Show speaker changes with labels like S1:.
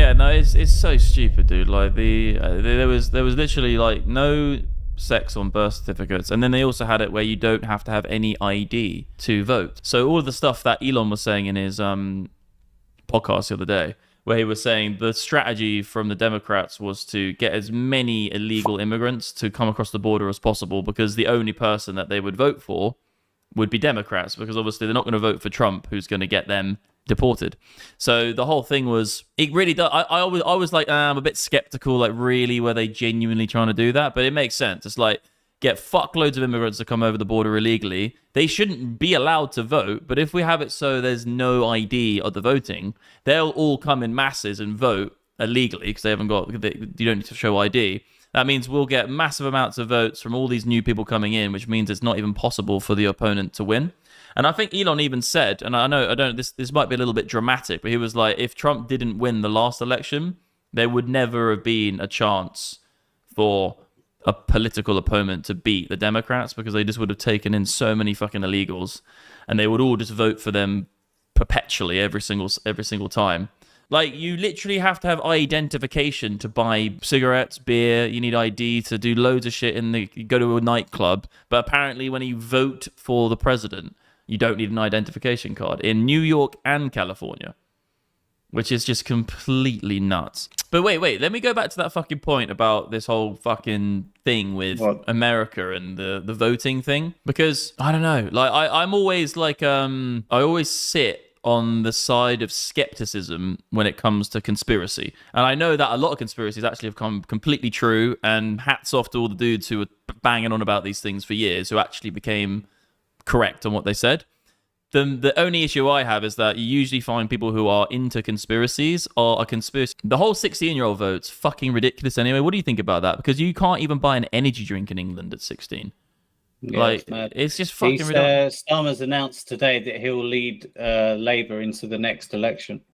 S1: Yeah, no, it's so stupid, dude. Like there was literally like no sex on birth certificates, and then they also had it where you don't have to have any ID to vote. So all of the stuff that Elon was saying in his podcast the other day, where he was saying the strategy from the Democrats was to get as many illegal immigrants to come across the border as possible, because the only person that they would vote for would be Democrats, because obviously they're not going to vote for Trump, who's going to get them deported. So the whole thing was, it really does. I was like, I'm a bit skeptical, like, really, were they genuinely trying to do that? But it makes sense. It's like, get fuckloads of immigrants to come over the border illegally. They shouldn't be allowed to vote, but if we have it so there's no ID of the voting, they'll all come in masses and vote illegally because they haven't got, you don't need to show ID. That means we'll get massive amounts of votes from all these new people coming in, which means it's not even possible for the opponent to win. And I think Elon even said, and I don't, this might be a little bit dramatic, but he was like, if Trump didn't win the last election, there would never have been a chance for a political opponent to beat the Democrats, because they just would have taken in so many fucking illegals, and they would all just vote for them perpetually every single time. Like, you literally have to have identification to buy cigarettes, beer. You need ID to do loads of shit you go to a nightclub. But apparently when you vote for the president, you don't need an identification card in New York and California, which is just completely nuts. But wait, let me go back to that fucking point about this whole fucking thing with America and the voting thing. Because, I don't know, like, I'm always like, I always sit on the side of skepticism when it comes to conspiracy. And I know that a lot of conspiracies actually have come completely true, and hats off to all the dudes who were banging on about these things for years, who actually became correct on what they said. The only issue I have is that you usually find people who are into conspiracies are a conspiracy. The whole 16-year-old vote's fucking ridiculous anyway. What do you think about that? Because you can't even buy an energy drink in England at 16. Yeah, like, it's just fucking ridiculous.
S2: Starmer's announced today that he'll lead Labour into the next election.